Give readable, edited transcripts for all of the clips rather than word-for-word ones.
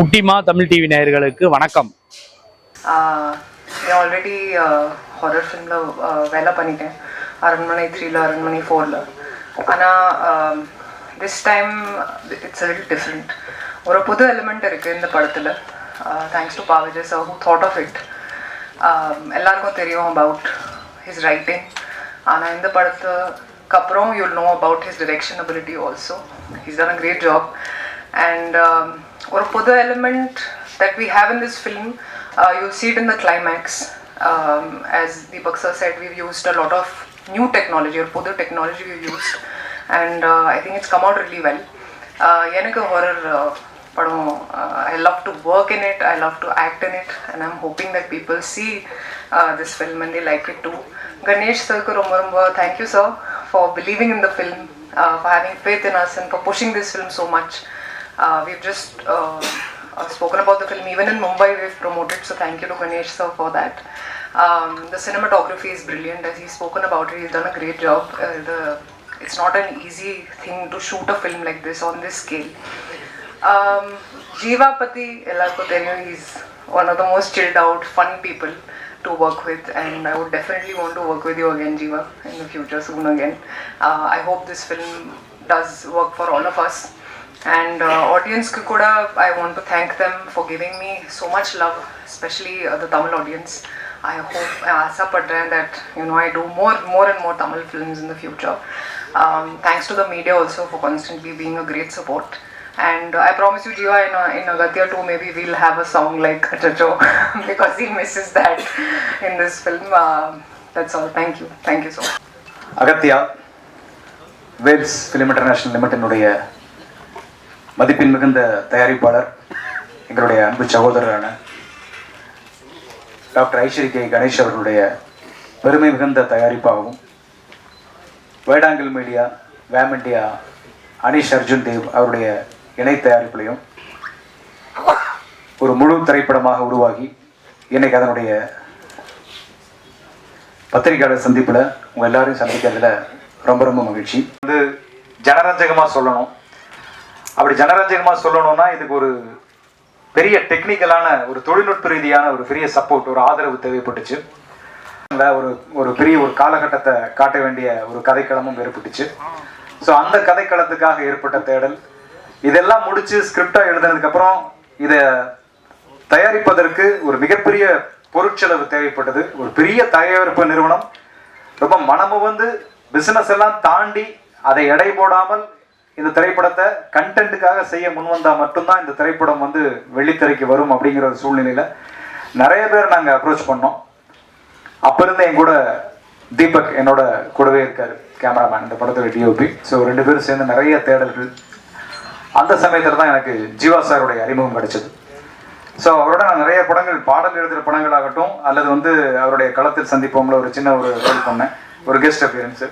குட்டிமா தமிழ் டிவி நேயர்களுக்கு வணக்கம். ஆல்ரெடி ஹாரர் ஃபிலிமில் வேலை பண்ணிட்டேன். அரண்மனை 3ல அரண்மனை 4ல. ஆனால் this time it's a little different. ஒரு புது எலிமெண்ட் இருக்குது இந்த படத்தில். தேங்க்ஸ் டு பாவிஜே sir who thought of it. எல்லாருக்கும் தெரியும் about his writing. ஆனால் இந்த படத்துக்கு அப்புறம் you'll know about his direction ability also. He's done a great job. And or pudu element that we have in this film, you'll see it in the climax. As Deepak sir said, we've used a lot of new technology or pudu technology we've used, and I think it's come out really well. Yenakku horror padam, I love to work in it, I love to act in it, and I'm hoping that people see this film and they like it too. Ganesh sir ku romba thank you sir for believing in the film, for having faith in us and for pushing this film so much. We've just spoken about the film even in Mumbai. We've promoted, so thank you to Ganesh sir for that. The cinematography is brilliant, as he's spoken about it. He's done a great job. It's not an easy thing to shoot a film like this on this scale. Jeeva Pati, ellarku theriyum, he's one of the most chilled out, fun people to work with, and I would definitely want to work with you again, Jeeva, in the future soon again. I hope this film does work for all of us. And audience ku kuda, I want to thank them for giving me so much love, especially the Tamil audience. I hope aasa padren that I do more and more Tamil films in the future. Thanks to the media also for constantly being a great support. And I promise you, Jiva, in Agatya 2 maybe we'll have a song like Achacho because he misses that in this film. That's all. Thank you so much. Agatya Wales Film International Limited உடைய மதிப்பின் மிகுந்த தயாரிப்பாளர், எங்களுடைய அன்பு சகோதரரான doctor Ishari K Ganesh அவர்களுடைய பெருமை மிகுந்த தயாரிப்பாகவும், வைடாங்கிள் மீடியா, வேம் இண்டியா, அனீஷ் அர்ஜுன் தேவ் அவருடைய இணை தயாரிப்பிலையும் ஒரு முழு திரைப்படமாக உருவாகி இன்னைக்கு அதனுடைய பத்திரிகையாளர் சந்திப்பில் உங்கள் எல்லாரையும் சந்திக்கிறதுல ரொம்ப ரொம்ப மகிழ்ச்சி. வந்து ஜனரஞ்சகமாக சொல்லணும். அப்படி ஜனரஞ்சகமாக சொல்லணும்னா இதுக்கு ஒரு பெரிய டெக்னிக்கலான ஒரு தொழில்நுட்ப ரீதியான ஒரு பெரிய சப்போர்ட், ஒரு ஆதரவு தேவைப்பட்டுச்சு. ஒரு பெரிய ஒரு காலகட்டத்தை காட்ட வேண்டிய ஒரு கதைக்களமும் ஏற்பட்டுச்சு. ஸோ அந்த கதைக்களத்துக்காக ஏற்பட்ட தேடல், இதெல்லாம் முடிச்சு ஸ்கிரிப்டாக எழுதுனதுக்கப்புறம் இதை தயாரிப்பதற்கு ஒரு மிகப்பெரிய பொருட்செலவு தேவைப்பட்டது. ஒரு பெரிய தயாரிப்பு நிறுவனம் ரொம்ப மனமு வந்து பிசினஸ் எல்லாம் தாண்டி அதை எடை போடாமல் இந்த திரைப்படத்தை கண்டென்ட்டுக்காக செய்ய முன்வந்தா மட்டும்தான் இந்த திரைப்படம் வந்து வெள்ளித்திரைக்கு வரும் அப்படிங்கிற ஒரு சூழ்நிலையில நிறைய பேர் நாங்கள் அப்ரோச் பண்ணோம். அப்ப இருந்து என் கூட தீபக் என்னோட கூடவே இருக்காரு, கேமராமேன், இந்த படத்தோட டிஓபி. ஸோ 2 பேரும் சேர்ந்து நிறைய தேடல்கள். அந்த சமயத்தில் தான் எனக்கு ஜீவா சாருடைய அறிமுகம் கிடைச்சது. ஸோ அவரோட நான் நிறைய படங்கள், பாடல் எழுதுகிற படங்களாகட்டும் அல்லது வந்து அவருடைய களத்தில் சந்திப்போம்ல ஒரு சின்ன ஒரு ரோல் பண்ணேன், ஒரு கெஸ்ட் அப்பியரன்ஸு.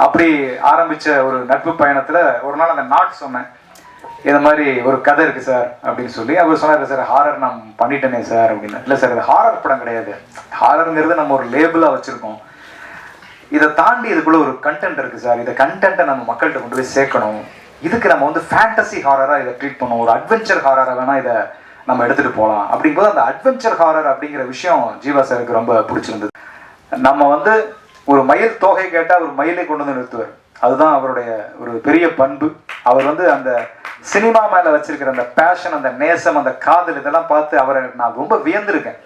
அப்படி ஆரம்பித்த ஒரு நட்பு பயணத்தில் ஒரு நாள் அந்த நாட் சொன்னேன், இந்த மாதிரி ஒரு கதை இருக்குது சார் அப்படின்னு சொல்லி. அவர் சொன்னார், சார் ஹாரர் நான் பண்ணிட்டேனே சார் அப்படின்னு. இல்லை சார், இது ஹாரர் படம் கிடையாது, ஹாரருங்கிறது நம்ம ஒரு லேபிளாக வச்சுருக்கோம், இதை தாண்டி இதுக்குள்ளே ஒரு கண்டென்ட் இருக்குது சார், இந்த கண்டென்ட்டை நம்ம மக்கள்கிட்ட கொண்டு போய் சேர்க்கணும், இதுக்கு நம்ம வந்து ஃபேண்டசி ஹாரராக இதை ட்ரீட் பண்ணுவோம், ஒரு அட்வென்ச்சர் ஹாரராக வேணால் இதை நம்ம எடுத்துகிட்டு போகலாம். அப்படிங்கும்போது அந்த அட்வென்ச்சர் ஹாரர் அப்படிங்கிற விஷயம் ஜீவா சாருக்கு ரொம்ப பிடிச்சிருந்தது. நம்ம வந்து ஒரு மயில் தோகை கேட்டால் ஒரு மயிலை கொண்டு வந்து நிறுத்துவார், அதுதான் அவருடைய ஒரு பெரிய பண்பு. அவர் வந்து அந்த சினிமா மேலே வச்சிருக்கிற அந்த பேஷன், அந்த நேசம், அந்த காதல், இதெல்லாம் பார்த்து அவரை நான் ரொம்ப வியந்திருக்கேன்.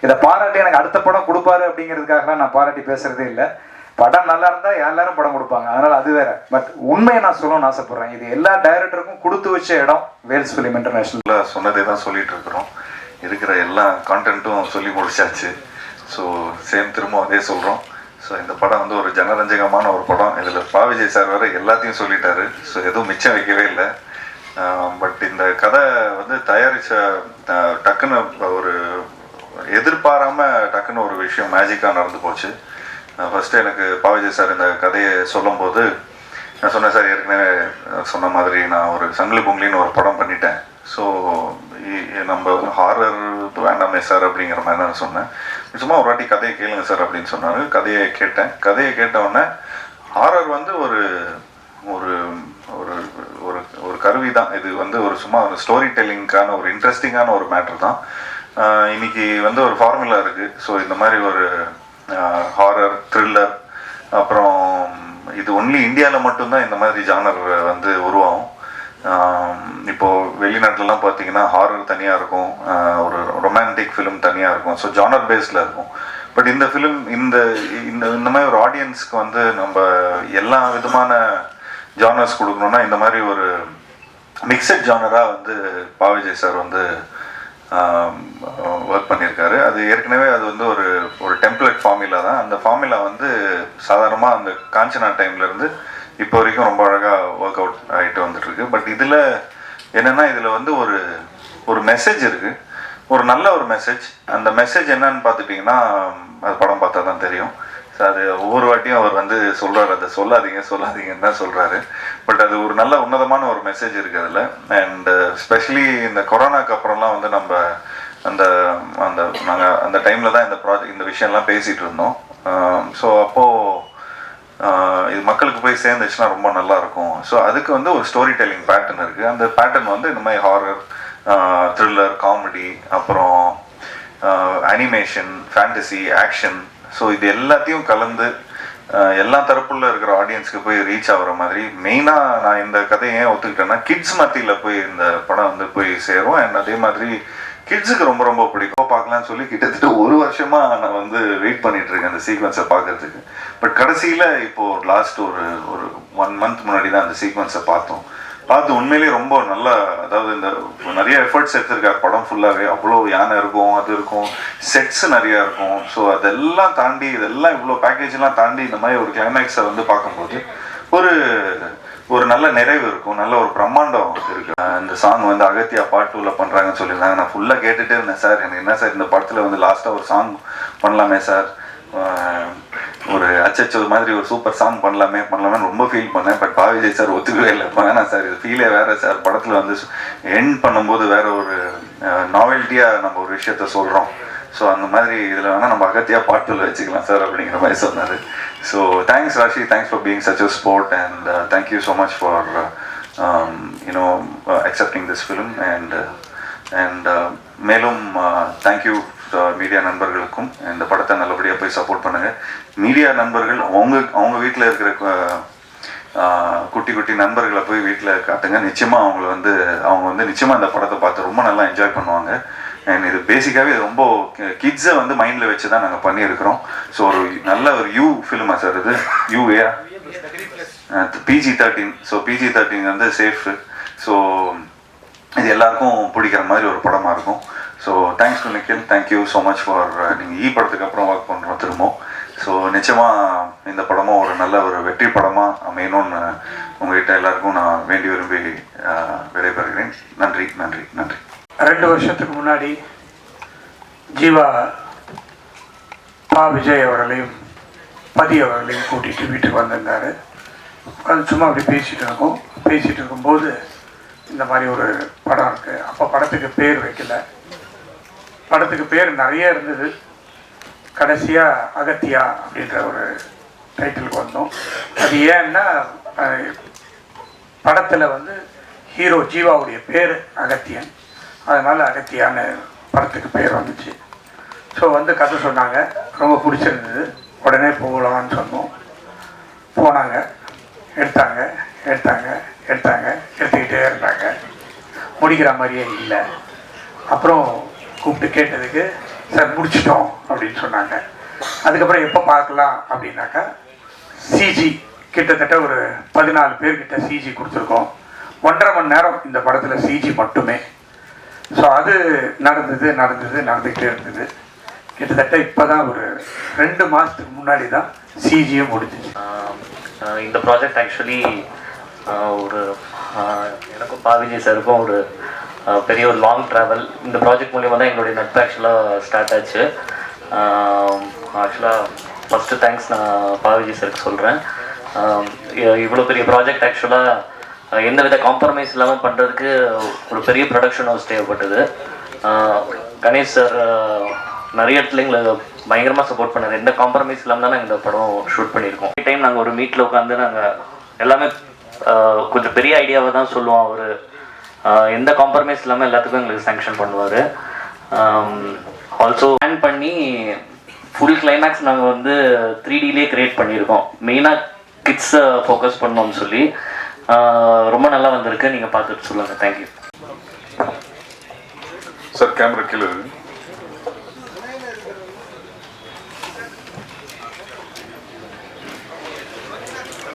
இதை பாராட்டி எனக்கு அடுத்த படம் கொடுப்பாரு அப்படிங்கிறதுக்காக நான் பாராட்டி பேசுறதே இல்லை. படம் நல்லா இருந்தால் எல்லாரும் படம் கொடுப்பாங்க, அதனால அது வேற. பட் உண்மையை நான் சொல்லணும்னு ஆசைப்படுறேன், இது எல்லா டைரக்டருக்கும் கொடுத்து வச்ச இடம் வேல்ஸ் ஃபிலிம் இன்டர்நேஷனல். சொன்னதே தான் சொல்லிட்டு இருக்கிறோம், இருக்கிற எல்லா கான்டென்ட்டும் சொல்லி முடிச்சாச்சு. ஸோ திரும்ப அதே சொல்கிறோம். ஸோ இந்த படம் வந்து ஒரு ஜனரஞ்சகமான ஒரு படம். இதில் பாவிஜய் சார் வேறு எல்லாத்தையும் சொல்லிட்டாரு. ஸோ எதுவும் மிச்சம் வைக்கவே இல்லை. பட் இந்த கதை வந்து தயாரித்த டக்குன்னு ஒரு எதிர்பாராமல் டக்குன்னு ஒரு விஷயம் மேஜிக்காக நடந்து போச்சு. ஃபஸ்ட்டு எனக்கு பாவிஜய் சார் இந்த கதையை சொல்லும்போது நான் சொன்னேன், சார் ஏற்கனவே சொன்ன மாதிரி நான் ஒரு சங்கிலி பொங்கலின்னு ஒரு படம் பண்ணிட்டேன். ஸோ நம்ம ஹாரர் வேண்டாமே சார் அப்படிங்கிற மாதிரி நான் சொன்னேன். சும்மா ஒரு வாட்டி கதையை கேளுங்க சார் அப்படின்னு சொன்னாங்க. கதையை கேட்டேன். கதையை கேட்டவுடனே ஹாரர் வந்து ஒரு ஒரு ஒரு கருவி தான் இது. வந்து ஒரு சும்மா ஒரு ஸ்டோரி டெல்லிங்கான ஒரு இன்ட்ரெஸ்டிங்கான ஒரு மேட்டர் தான். இன்னைக்கு வந்து ஒரு ஃபார்முலா இருக்குது. ஸோ இந்த மாதிரி ஒரு ஹாரர் த்ரில்லர், அப்புறம் இது ஒன்லி இந்தியாவில் மட்டும்தான் இந்த மாதிரி ஜானர் வந்து உருவாகும். இப்போது வெளிநாட்டிலலாம் பார்த்தீங்கன்னா ஹாரர் தனியாக இருக்கும், ஒரு ரொமான்டிக் ஃபிலிம் தனியாக இருக்கும். ஸோ ஜானர் பேஸில் இருக்கும். பட் இந்த ஃபிலிம் இந்த இந்த மாதிரி ஒரு ஆடியன்ஸ்க்கு வந்து நம்ம எல்லா விதமான ஜானர்ஸ் கொடுக்கணுன்னா இந்த மாதிரி ஒரு மிக்சட் ஜானராக வந்து பாவிஜய் சார் வந்து ஒர்க் பண்ணியிருக்காரு. அது ஏற்கனவே அது வந்து ஒரு டெம்ப்ளேட் ஃபார்முலா தான். அந்த ஃபார்முலா வந்து சாதாரணமாக அந்த காஞ்சனா டைம்லேருந்து இப்போ வரைக்கும் ரொம்ப அழகாக ஒர்க் அவுட் ஆகிட்டு வந்துட்டுருக்கு. பட் இதில் என்னென்னா இதில் வந்து ஒரு மெசேஜ் இருக்குது, ஒரு நல்ல ஒரு மெசேஜ். அந்த மெசேஜ் என்னன்னு பார்த்துட்டிங்கன்னா அது படம் பார்த்தா தான் தெரியும். ஸோ அது ஒவ்வொரு வாட்டியும் அவர் வந்து சொல்கிறார், அதை சொல்லாதீங்கன்னு தான் சொல்கிறாரு. பட் அது ஒரு நல்ல உன்னதமான ஒரு மெசேஜ் இருக்குது அதில். அண்ட் ஸ்பெஷலி இந்த கொரோனாக்கு அப்புறம்லாம் வந்து நம்ம நாங்கள் அந்த டைமில் தான் இந்த விஷயம்லாம் பேசிகிட்டு இருந்தோம். ஸோ அப்போது இது மக்களுக்கு போய் சேர்ந்துச்சுன்னா ரொம்ப நல்லாயிருக்கும். ஸோ அதுக்கு வந்து ஒரு ஸ்டோரி டெல்லிங் பேட்டர்ன் இருக்குது. அந்த பேட்டர்ன் வந்து இந்த மாதிரி ஹாரர், த்ரில்லர், காமெடி, அப்புறம் அனிமேஷன், ஃபேண்டசி, ஆக்ஷன், ஸோ இது எல்லாத்தையும் கலந்து எல்லா தரப்புல இருக்கிற ஆடியன்ஸ்க்கு போய் ரீச் ஆகிற மாதிரி. மெயினாக நான் இந்த கதையை ஏன் ஒத்துக்கிட்டேன்னா கிட்ஸ் மத்தியில் போய் இந்த படம் வந்து போய் சேரும். அண்ட் அதே மாதிரி கிட்ஸுக்கு ரொம்ப ரொம்ப பிடிக்கும். பார்க்கலான்னு சொல்லி கிட்டத்தட்ட ஒரு வருஷமாக நான் வந்து வெயிட் பண்ணிட்டு இருக்கேன் அந்த சீக்வன்ஸை பார்க்கறதுக்கு. பட் கடைசியில் இப்போது லாஸ்ட் ஒரு 1 மந்த் முன்னாடி தான் அந்த சீக்வன்ஸை பார்த்து உண்மையிலேயே ரொம்ப நல்லா, அதாவது இந்த நிறைய எஃபர்ட்ஸ் எடுத்திருக்காரு படம் ஃபுல்லாகவே. அவ்வளோ யானை இருக்கும், அது இருக்கும், செட்ஸ் நிறையா இருக்கும். ஸோ அதெல்லாம் தாண்டி இதெல்லாம் இவ்வளோ பேக்கேஜெலாம் தாண்டி இந்த மாதிரி ஒரு கிளைமேக்ஸை வந்து பார்க்கும்போது ஒரு நல்ல நிறைவு இருக்கும், நல்ல ஒரு பிரம்மாண்டம் இருக்குது. இந்த சாங் வந்து அகத்தியா பார்ட் 2ல் பண்ணுறாங்கன்னு சொல்லியிருந்தாங்க. நான் ஃபுல்லாக கேட்டுகிட்டே இருந்தேன். சார் எனக்கு என்ன சார் இந்த படத்தில் வந்து லாஸ்ட்டாக ஒரு சாங் பண்ணலாமே சார், ஒரு அச்சச்சோ மாதிரி ஒரு சூப்பர் சாங் பண்ணலாமே ரொம்ப ஃபீல் பண்ணேன். பட் பாவிஜய் சார் ஒத்துக்கவே இல்லை. வேணாம் சார், இது ஃபீலே வேறு சார், படத்தில் வந்து எண்ட் பண்ணும்போது வேறு ஒரு நாவல்ட்டியாக நம்ம ஒரு விஷயத்த சொல்கிறோம். ஸோ அந்த மாதிரி இதில் வேணால் நம்ம அகத்தியாக பாட்டில் வச்சுக்கலாம் சார் அப்படிங்கிற மாதிரி சொன்னார். So thanks Raashi, thanks for being such a sport and thank you so much for accepting this film. And மேலும் தேங்க்யூ மீடியா நண்பர்களுக்கும். இந்த படத்தை நல்லபடியாக போய் சப்போர்ட் பண்ணுங்கள். மீடியா நண்பர்கள் அவங்க வீட்டில் இருக்கிற குட்டி நண்பர்களை போய் வீட்டில் காட்டுங்க. நிச்சயமாக அவங்க வந்து நிச்சயமாக இந்த படத்தை பார்த்து ரொம்ப நல்லா என்ஜாய் பண்ணுவாங்க. அண்ட் இது பேசிக்காகவே ரொம்ப கிட்ஸை வந்து மைண்டில் வச்சு தான் நாங்கள் பண்ணியிருக்கிறோம். ஸோ ஒரு நல்ல ஒரு யூ ஃபிலிமா சார் இது? யூஏயா PG-13. ஸோ PG-13 வந்து சேஃப். ஸோ இது எல்லாருக்கும் பிடிக்கிற மாதிரி ஒரு படமாக இருக்கும். So thanks to Nikhil, thank you so much for நீங்கள் படத்துக்கு அப்புறம் ஒர்க் பண்ணுறோம் திரும்ப. ஸோ நிச்சயமாக இந்த படமும் ஒரு நல்ல ஒரு வெற்றி படமாக அமையணும்னு உங்கள்கிட்ட எல்லாருக்கும் நான் வேண்டி விரும்பி விடைபெறுகிறேன். நன்றி நன்றி நன்றி. 2 வருஷத்துக்கு முன்னாடி ஜீவா விஜய் அவர்களையும் பதி அவர்களையும் கூட்டிகிட்டு வீட்டுக்கு வந்திருந்தார். அது சும்மா அப்படி பேசிகிட்டு இருக்கும்போது இந்த மாதிரி ஒரு படம் இருக்குது. அப்போ படத்துக்கு பேர் வைக்கல, படத்துக்கு பேர் நிறைய இருந்தது. கடைசியாக அகத்தியா அப்படின்ற ஒரு டைட்டிலுக்கு வந்தோம். அது ஏன்னா படத்தில் வந்து ஹீரோ ஜீவாவுடைய பேர் அகத்தியன், அதனால் அகத்தியான்னு படத்துக்கு பேர் வந்துச்சு. ஸோ வந்து கதை சொன்னாங்க, ரொம்ப பிடிச்சிருந்தது. உடனே போகலான்னு சொன்னோம். போனாங்க, எடுத்துக்கிட்டே இருந்தாங்க. முடிக்கிற மாதிரியே இல்லை. அப்புறம் கூப்பிட்டு கேட்டதுக்கு சார் முடிச்சிட்டோம் அப்படின்னு சொன்னாங்க. அதுக்கப்புறம் எப்போ பார்க்கலாம் அப்படின்னாக்கா சிஜி கிட்டத்தட்ட ஒரு 14 பேர்கிட்ட சிஜி கொடுத்துருக்கோம். 1.5 மணி நேரம் இந்த படத்தில் சிஜி மட்டுமே. ஸோ அது நடந்துக்கிட்டே இருந்தது. கிட்டத்தட்ட இப்போ தான் ஒரு 2 மாதத்துக்கு முன்னாடி தான் சிஜியும் முடிஞ்சிச்சு. இந்த ப்ராஜெக்ட் ஆக்சுவலி எனக்கும் விஜய் சாருக்கும் ஒரு பெரிய ஒரு லாங் ட்ராவல். இந்த ப்ராஜெக்ட் மூலிமா தான் எங்களுடைய நட்பு ஆக்சுவலாக ஸ்டார்ட் ஆச்சு. ஆக்சுவலாக ஃபஸ்ட்டு தேங்க்ஸ் நான் விஜய் சாருக்கு சொல்கிறேன். இவ்வளோ பெரிய ப்ராஜெக்ட் ஆக்சுவலாக எந்த வித காம்ப்ரமைஸ் இல்லாமல் பண்ணுறதுக்கு ஒரு பெரிய ப்ரொடக்ஷன் ஹவுஸ் தேவைப்பட்டது. கணேஷ் சார் நிறைய இடத்துல எங்களை பயங்கரமாக சப்போர்ட் பண்ணார். எந்த காம்ப்ரமைஸ் இல்லாமல் தான் நாங்கள் இந்த படம் ஷூட் பண்ணியிருக்கோம். டைம் நாங்கள் ஒரு மீட்டில் உட்காந்து நாங்கள் எல்லாமே கொஞ்சம் பெரிய ஐடியாவை தான் சொல்லுவோம் அவர். எந்த காம்ப்ரமைஸ் இல்லாமல் எல்லாத்துக்கும் எங்களுக்கு சேங்ஷன் பண்ணுவார். ஆல்சோ பிளான் பண்ணி ஃபுல் கிளைமேக்ஸ் நாங்கள் வந்து 3Dலே கிரியேட் பண்ணியிருக்கோம். மெயினாக கிட்ஸை ஃபோக்கஸ் பண்ணோம்னு சொல்லி ரொம்ப நல்லா வந்திருக்கு. நீங்கள் பார்த்துட்டு சொல்லுங்கள். Thank you sir. கேமரா கீழே இருக்கு.